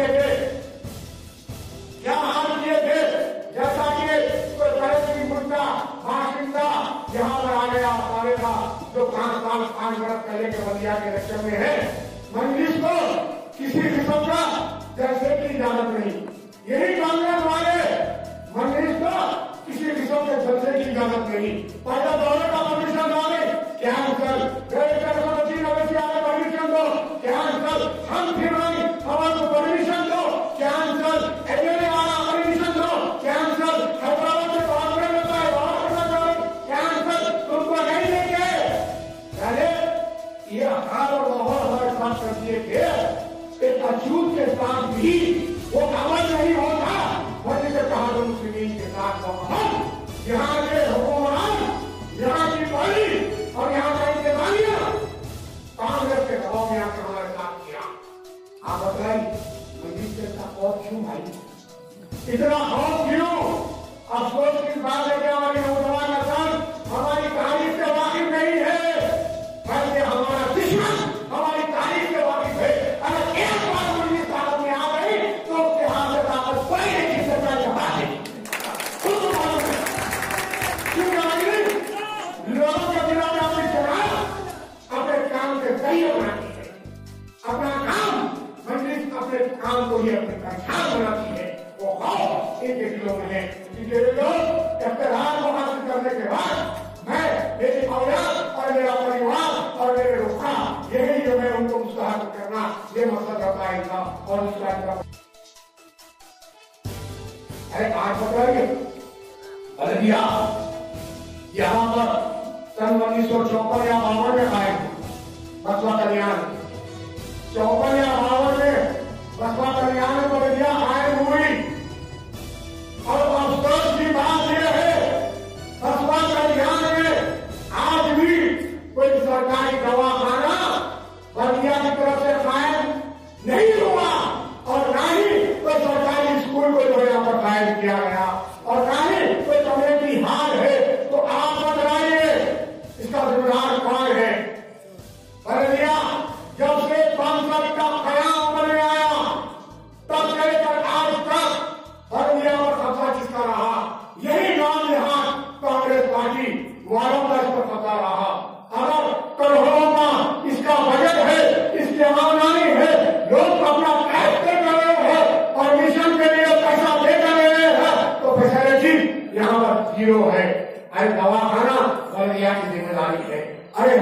किए थे, क्या हाल किए थे। जैसा कि कोई तरह मुद्दा बाशिंदा यहाँ पर आ गया आवेगा जो 5 बरस पहले के बलिया के इलेक्शन में है, मंजिश को किसी किस्म का जैसे की इजाजत नहीं। यही कांग्रेस वाले मंजिश को किसी किस्म के जलसे की इजाजत नहीं। पहले दौरे का परमिशन मांगे, कैंसल, परमिशन दो, कैंसल, हम फिर हमारे परमिशन दो, कैंसल, एजेंडे वाला परमिशन दो, कैंसल, हैदराबाद से कांग्रेस होता है वहां करना चाहिए, कैंसल, तुमको नहीं देंगे। पहले ये हाल और माहौल हमारे साथ कर दिए थे, एक अछूत के साथ भी वो अमल नहीं होता। मोदी से कहा तो मुस्लिम के साथ यहाँ के हुक्मरान, यहाँ की पार्टी और यहाँ का इंतजामिया कांग्रेस के दबाव में आकर हमारे साथ किया। आप बताइए मंजिल के साथ और क्यों भाई, इतना खौफ क्यों? अफसोस की बात है कि हमारी नौजवान नस्ल हमारी तारीख से वाकिफ नहीं है, बल्कि हमारा दुश्मन हमारी तारीख से वाकिफ है। अगर एक बार मंजिल ताकत में आ गई तो उसके हाथ से ताकत कोई नहीं जीत सकता। लोगों के दिलों में अपनी जवाब अपने काम से सही बनाती है, अपना काम मंजिल अपने काम को ही अपनी पहचान बनाती है। वो खौफ इनके दिलों में है कि ये लोग इख्तियार को हासिल करने के बाद मैं, मेरी औलाद और मेरा परिवार और मेरे रुखा यही जो मैं उनको मुस्तहक करना, ये मकसद रखा है इनका। और उसका आज बताइए बल्दिया यहाँ पर सन 1954 या 52 में आए बसवा कल्याण, 54 या 52 में बसवा कल्याण में बल्दिया आए हुई। और अफसोस की बात यह है बसवा कल्याण में आज भी कोई सरकारी दवाखाना बल्दिया की तरफ से कायम नहीं हुआ और ना ही कोई सरकारी स्कूल को जो यहाँ पर कायम किया गया और ना ही कोई कम्युनिटी हॉल है। तो आप बताइए इसका जिम्मेदार कौन है? बल्दिया जब से संसद का कयाम बन आया तब से लेकर आज तक बल्दिया पर कब्जा किसका रहा? यही नाम यहाँ कांग्रेस पार्टी वालों का इस पर कब्जा रहा। अगर करोड़ों का इसका बजट है, इसकी आमदनी है, लोग अपना टैक्स दे रहे हैं और मिशन के लिए पैसा दे रहे हैं, तो फैसिलिटी यहाँ पर जीरो है। अरे दवाखाना बल्दिया की जिम्मेदारी है, अरे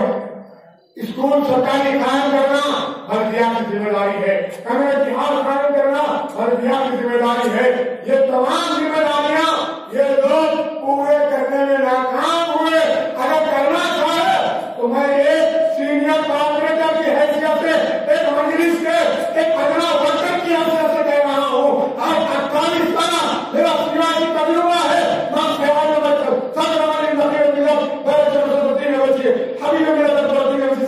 स्कूल सरकारी कायम करना बल्दिया की जिम्मेदारी है, कम्युनिटी हॉल कायम करना बल्दिया की जिम्मेदारी है। ये तमाम जिम्मेदारियां ये लोग पूरे करने में नाकाम हुए। अगर करना चाहे तो मैं एक सीनियर कॉर्पोरेटर की हैसियत से, एक मजलिस के एक अगला वर्कर की हैसियत से कह रहा हूँ, आज 48 साल मेरा सिवाजी तजुर्बा है। मैं सेवा में अभी जो मेरा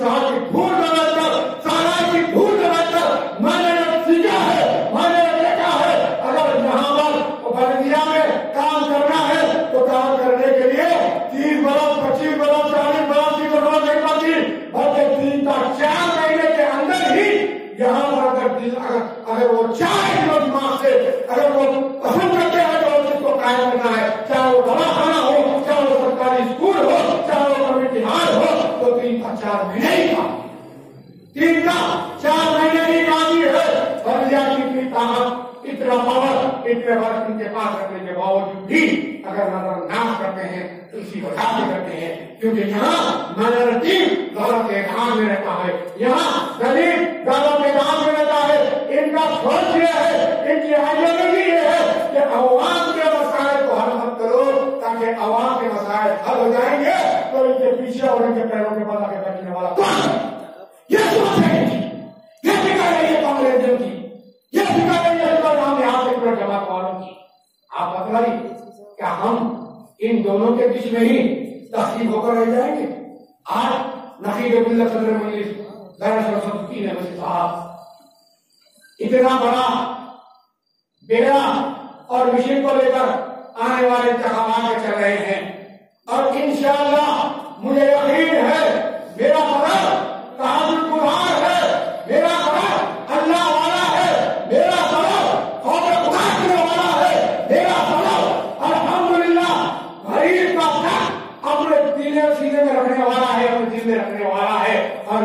साहब की भूल लगाकर सारा की भूल लगाकर मैंने सीखा है, मैंने देखा है। अगर यहाँ पर बल्दिया में काम करना है तो काम करने के लिए 30 बरस, 25 बरस, 40 बरस की जरूरत नहीं पड़ती, बल्कि 3 का 4 महीने के अंदर ही यहाँ पर अगर वो चाहे जो दिमाग से अगर वो पसंद करते हैं तो उसको कायम करना है, चाहे वो दवाखाना हो, चाहे वो सरकारी स्कूल हो, चाहे वो कम्युनिटी हॉल हो, तो 3 का 4 महीने ही काम, 3 का 4 महीने ही काफी है। बल्दिया की इतनी ताकत, इतना पावर, इतने वर्ष उनके पास रखने के बावजूद भी अगर नजरअंदाज करते हैं तो इसी वजह से करते हैं क्योंकि यहाँ माइनॉरिटी दौलत के काम में रहता है, यहाँ गरीब दौलत के काम में रहता है। इनका सोच ये है, इनकी आइडियोलॉजी ये है कि अवाम के मसाइल को हल मत करो ताकि अवाम के मसाइल हल हो जाएंगे तो इनके पीछे और इनके पैरों के बाद आगे बैठने वाला कौन? ये सोच है, ये फिक्र है ये कांग्रेसियों की, ये फिक्र है ये नाम यहाँ से पूरा जमात वालों की। आप बताइए क्या हम इन दोनों के बीच में ही तस्लीम होकर रह जाएंगे? आज नकीब अब्दुल्ला सदर मजलिस सरस्वती ने मुझे कहा इतना बड़ा बेड़ा और मिशन को लेकर आने वाले इंतखाबात चल रहे हैं और इंशाअल्लाह मुझे यकीन है मेरा कदर ताजुल कुरान है, मेरा कदर अल्लाह वाला है, मेरा कदर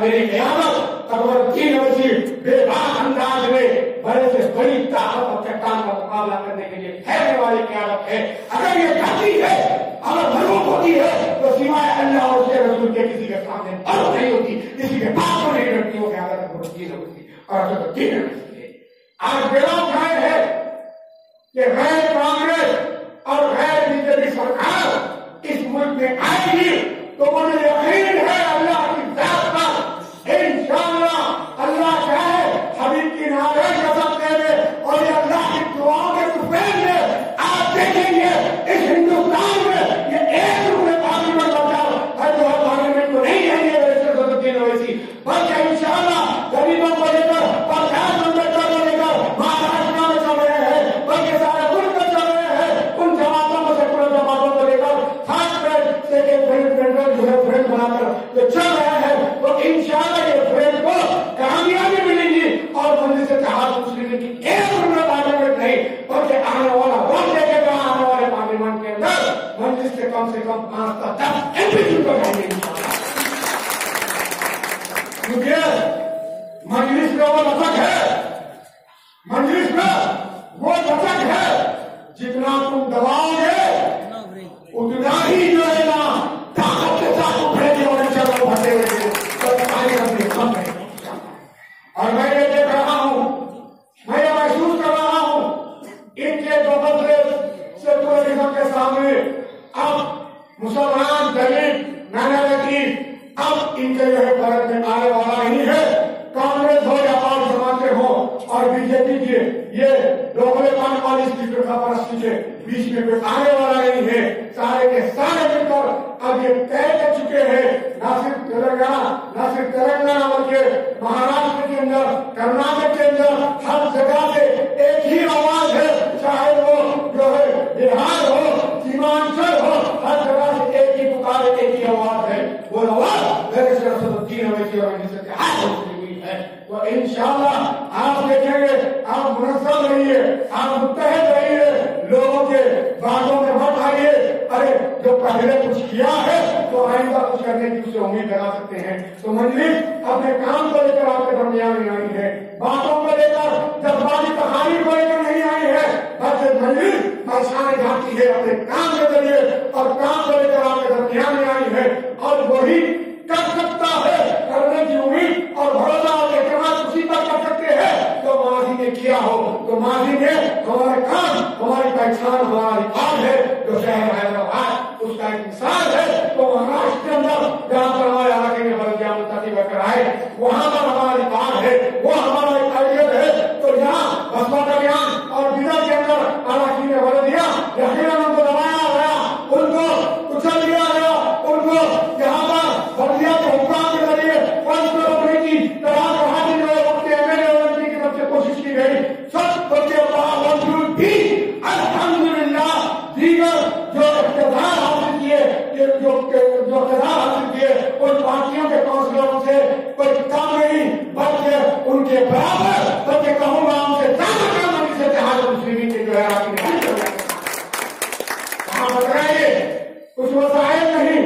सवेरे क़यामत अकबरुद्दीन अवैसी बेबाक अंदाज में बड़े से बड़ी ताकत और चट्टान का मुकाबला करने के लिए ठहरने वाली क़यामत है। अगर ये घटी है, अगर मजबूत होती है तो सिवाय अल्लाह और उसके रसूल के किसी के सामने मजबूत नहीं होती, किसी के पास को नहीं रखती। वो क्या अकबरुद्दीन अवैसी और असदुद्दीन अवैसी है। आज बेड़ा उठाए है कि गैर कांग्रेस और गैर बीजेपी सरकार इस मुल्क में आएगी तो मुझे यकीन है अल्लाह की जात पर इंशाअल्लाह अल्लाह चाहे हबीब की नारे कसम देंगे और ये अल्लाह की दुआओं के तुफैल में आप देखेंगे इस हिंदुस्तान में ये एक रुपये पार्लियामेंट बचाओ हर जो पार्लियामेंट को नहीं है ये असदुद्दीन अवैसी, बल्कि इंशाअल्लाह गरीबों को लेकर पंचायत अम्बेडकर को लेकर महाराष्ट्र में चल रहे हैं, बल्कि सारे मुल्क में चल रहे हैं। उन जमातों को सेकुलर जमातों को लेकर खास फ्रेंड बनाकर जो चल रहे हैं तो इंशाअल्लाह ये फ्रेंड को कामयाबी मिलेगी और मंजिल से जहाज मुस्लिम की एक रुपये पार्लियामेंट नहीं बल्कि आने वाला वोट देखेगा आने वाले पार्लियामेंट के अंदर मंजिल से कम 5 तक 10 एमपी चुनकर जाएंगे इंशाअल्लाह। क्योंकि मंजिल में वो लचक है, मंजिल में वो लचक है जितना तुम दबाओगे उतना ही जो है ना ताकत के साथ उठेगी और इंशाअल्लाह भरते हुए कम नहीं। और मैं ये देख रहा हूं, मैं ये महसूस कर रहा हूं इनके दो बदले सेकुलरिज्म के सामने अब मुसलमान दलित माइनॉरिटी अब इनके जो है भारत में आने वाला ही है। कांग्रेस हो या और समाज हो और बीजेपी के ये दोगलेपन वाली इसकी परस्ती के बीच में कोई आने वाला नहीं है। सारे के सारे मिलकर अब ये तय कर चुके हैं, न सिर्फ तेलंगाना बल्कि महाराष्ट्र के अंदर, कर्नाटक के अंदर हर जगह से एक ही आवाज है, चाहे वो जो है बिहार हो सीमांचल हो, हर जगह से एक ही पुकार, एक ही आवाज है। वो आवाज मेरे से असदुद्दीन अवैसी और है। तो इंशाअल्लाह आप देखेंगे, आप मुनज़्ज़म रहिए, आप मुत्तहिद रहिए, लोगों के बातों में मत आइए। अरे जो पहले कुछ किया है तो आइंदा कुछ करने की उससे उम्मीद लगा सकते हैं। तो मंजिल अपने काम को लेकर आपके दरमियान में आई है, बातों को लेकर जज्बाती कहानी को लेकर नहीं आई है, बस मंजिल परेशानी जाती है अपने काम के जरिए और काम को लेकर आपके दरमियान में आई है। और वही कर सकता है, करने की उम्मीद और भरोसा और एतमाद उसी पर कर सकते हैं तो माजी ने किया हो। तो माजी ने हमारे काम, हमारी पहचान, हमारा रिकॉर्ड है जो शहर हैदराबाद उसका एक मिसाल है। तो महाराष्ट्र के अंदर जहाँ पर हमारे इलाके में बल्दिया मुंतखब कराए वहां पर हमारा रिकॉर्ड है, वो हमारा एक आइडियल है। तो यहाँ बसपा कल्याण और बिदर के अंदर इलाके में बल्दिया यकीनन उनको दबाया गया, उनको कुचल दिया गया, उनको यहाँ पर बल्दिया के हुक्म के जरिए रोकने की तलाश हासिल एमएलए बनने की तरफ से कोशिश की गई। सब बच्चे बावजूद भी अल्हम्दुलिल्लाह दीगर जो इख्तियार हासिल किए, जो इख्तियार हासिल किए उन पार्टियों के काउंसिलरों से कोई कम नहीं बल्कि उनके बराबर, बल्कि कहूंगा उनसे ज्यादा काम से जहाज मुस्लिम के जो है कहाँ बताइए, कुछ वसाइल नहीं,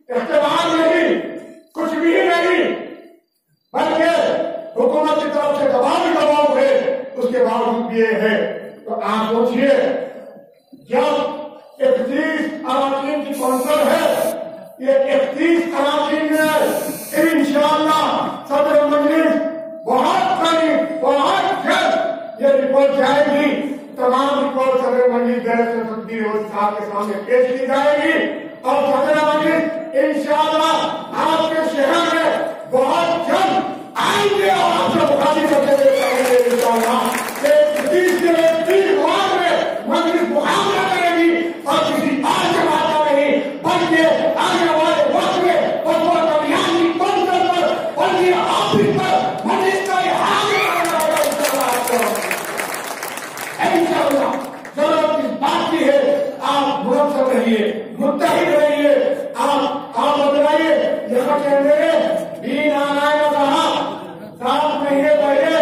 इख्तियार नहीं, कुछ भी नहीं, बल्कि हुकूमत की तरफ से दबाव है, उसके बावजूद ये है। तो आप सोचिए जब 31 अराकीन की कौंसिल है, ये 31 अराकीन में इंशाअल्लाह सदर मजलिस बहुत करीब, बहुत जल्द ये रिपोर्ट जाएगी। तमाम रिपोर्ट सदर मजलिस साहब के सामने पेश की जाएगी और सदर मजलिस इंशाअल्लाह आपके शहर में बहुत जल्द आएंगे और आपसे मुखातिब करते हुए कहेंगे इंशाअल्लाह मजलिस मुकाबला करेगी और किसी और जमात का नहीं बल्कि आने वाले वक्त में बसपा कल्याण की कौंसिल पर बल्कि ऑफिस पर मजलिस का इंशाअल्लाह जरूरत इस बात की है। आप मुनज़्ज़म रहिए, मुत्तहिद रहिए, आप बताइए यहाँ के अंदर भी नारायण साहब 7 महीने पहले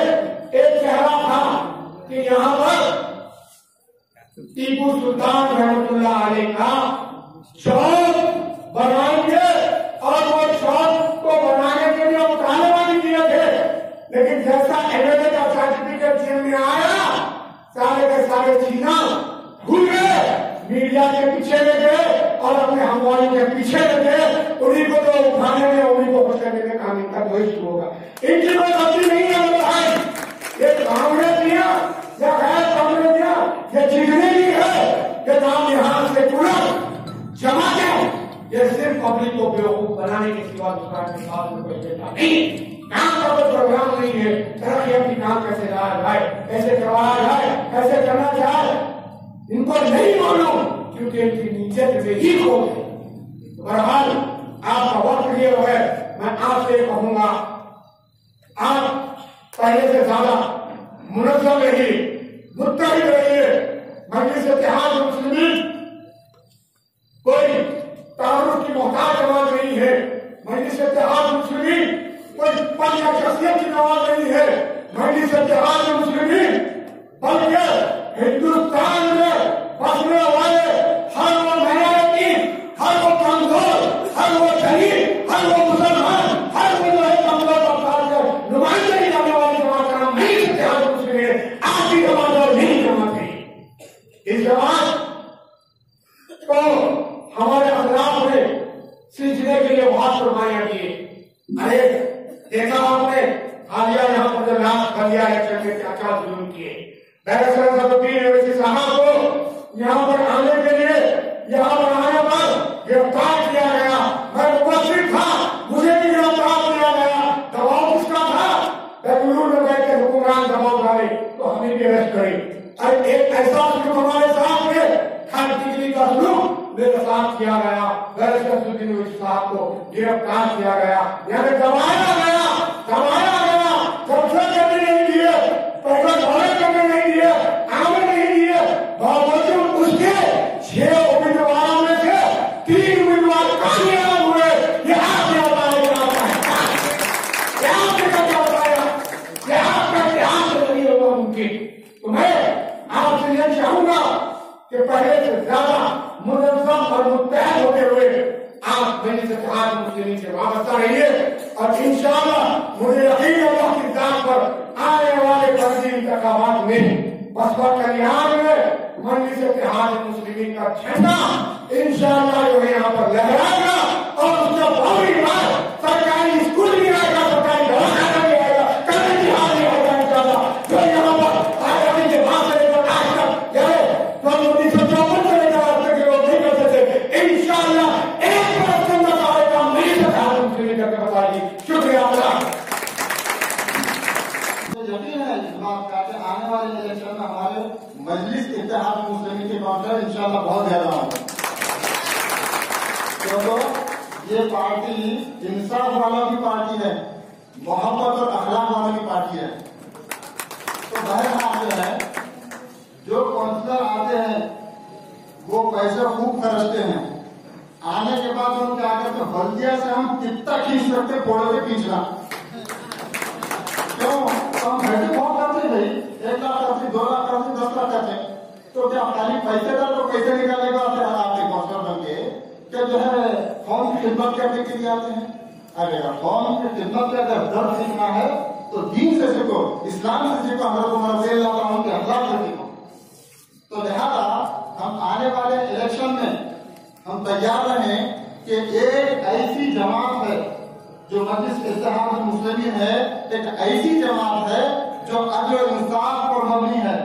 एक चेहरा था कि यहाँ पर टीपू सुल्तान रहमतुल्लाह अलैह का चौक बनाएंगे और वो चौक को बनाने के लिए एमएलए का सर्टिफिकेट जेल में आया, सारे के सारे चीना भूल गए, मीडिया के पीछे लगे और अपने हमवालों के पीछे लगे। उन्हीं को तो उठाने में, उन्हीं को खुश करने में काम इनका वही शुरू होगा। इनकी कोई गलती नहीं है मेरे भाई, ये कांग्रेस दिया या गैर कांग्रेस दिया, ये जीतने की है, ये नाम यहाँ से तुरंत जमा जाए। ये सिर्फ पब्लिक को बेवकूफ बनाने के सिवा दूसरा निकाल में कोई देता नहीं। काम का कोई प्रोग्राम नहीं है, तरक्की अपनी काम कैसे लाया जाए, कैसे करवाया जाए, कैसे करना जाए, इनको नहीं मालूम, क्योंकि इनकी नीयत में ही खो गए। बहरहाल आपका वक्त ये है, मैं आपसे कहूंगा, आप पहले से ज्यादा मुनज़्ज़म रहिए, मुत्तहिद रहिए। मजलिस इत्तेहाद मुस्लिमीन कोई तारुफ की मोहताज जमात नहीं है, मजलिस इत्तेहाद मुस्लिमीन कोई पद या शख्सियत की जमात नहीं है, मजलिस इत्तेहाद मुस्लिमीन बल्कि हिंदुस्तान में बसने वाले हर वो माइनॉरिटी, हर वो कमजोर, हर वो शहीद, हर वो मुसलमान, हर वो कमजोर तबका के नुमाइंदगी करने वाली जमात का नाम नहीं इत्तेहाद मुस्लिमीन। आपकी जमात और नहीं जमात है। इस जमात को हमारे अखलाक में सींचने के लिए बहुत कुर्बानियां दी। अरे देखा आपने हालिया यहाँ पर जो लाश बलिया इलेक्शन में क्या क्या जुल्म किए। बैरिस्टर सदुद्दीन ओवैसी साहब को यहाँ पर आने के लिए, यहाँ पर आने पर गिरफ्तार किया गया। मैं उपस्थित था, मुझे भी गिरफ्तार किया गया। दबाव किसका था? बेंगलुरु में बैठ के हुक्मरान दबाव डाले तो हमें भी अरेस्ट करे। अरे एक ऐसा जुल्म हमारे साथ में खैर डिग्री का जुल्म मेरे साथ किया गया। बैरिस्टर सदुद्दीन ओवैसी साहब को गिरफ्तार किया गया, यानी दबाया गया, दबाया गया, कब्जा करने नहीं दिए, पैसा धोने करने नहीं दिए, आने नहीं दिए। बावजूद उसके 6 उम्मीदवारों में से 3 उम्मीदवार कामयाब हुए। ये आपने बताया, ये आपने क्या बताया, ये आपका इतिहास नहीं होगा मुमकिन। तो मैं आपसे यह चाहूंगा कि पहले से ज्यादा मुनज़्ज़म और मुत्तहद होते हुए आप मजलिस इत्तेहाद मुस्लिमीन से वाबस्ता रहिए और इंशाअल्लाह मुझे यकीन है अल्लाह की जात पर आने वाले फर्जी इंतखाबात में बसपा कल्याण में मजलिस इत्तेहाद मुस्लिमीन का झंडा इंशाअल्लाह जो है यहाँ पर लहराएगा और उसका फौरी बाद सरकारी स्कूल भी आएगा, सरकारी दवाखाना भी आएगा, कभी जिहाद भी आएगा इंशाअल्लाह। जो यहाँ पर आजादी के बाद से लेकर आज तक यानी 1954 से लेकर आज तक लोग नहीं करते थे, इंशाअल्लाह एक बरस के अंदर सारे काम नहीं इत्तेहाद मुस्लिमीन करके बता दी। शुक्रिया आपका। यकीन है इस बात का कि आने वाले इलेक्शन में हमारे मजलिस इत्तेहाद मुस्लिमीन के काउंटर इंशाअल्लाह बहुत ज्यादा होगा। तो ये पार्टी इंसाफ वालों की पार्टी है, मोहब्बत और अखलाक वालों की पार्टी है। तो बहरहाल जो है, जो काउंसलर आते हैं वो पैसे खूब खर्चते हैं, आने के बाद हम क्या करते हैं, बल्दिया से हम कितना खींच सकते फोड़ो के खींचना। क्यों? हम घटे बहुत करते भाई, 1 लाख करते, 2 लाख करते, 10 लाख करते, तो क्या खाली पैसे का तो पैसे निकालने का आपके काउंसलर बन के क्या जो है फॉर्म की खिदमत करने के लिए आते हैं। अगर फॉर्म की खिदमत में अगर दर्द सीखना है तो दीन से सीखो, इस्लाम से सीखो, हजरत उमर रज़ियल्लाहु के अखलाक से सीखो। तो लिहाजा हम आने वाले इलेक्शन में हम तैयार रहें कि एक ऐसी जमात है जो मजलिस इत्तेहाद मुस्लिमीन है, एक ऐसी जमात है जो अदल और इंसाफ पर मबनी है।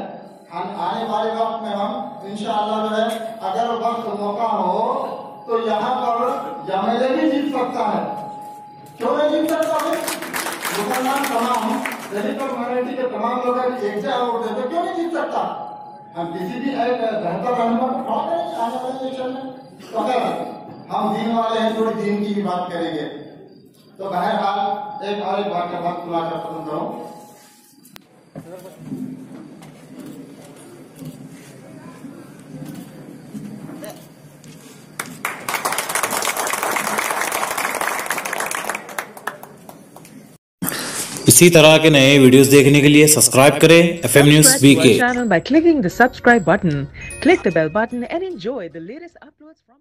हम आने वाले वक्त में हम इंशाअल्लाह जो है, अगर वक्त मौका हो तो यहाँ पर एमएलए भी जीत सकता है। क्यों नहीं जीत सकता है? मुसलमान तमाम दलित माइनॉरिटी के तमाम लोग एक जगह वोट देते, क्यों नहीं जीत सकता? हम किसी भी एक बेहतर रहनुमा को खड़ा करेंगे आने वाले इलेक्शन में। तो अगर हम दीन वाले हैं, थोड़ी दीन की भी बात करेंगे। तो बहरहाल एक और एक बात का बात सुनाकर पसंद करूं। इसी तरह के नए वीडियोस देखने के लिए सब्सक्राइब करें FM News BK channel by clicking the subscribe button. Click the bell button and enjoy the latest uploads from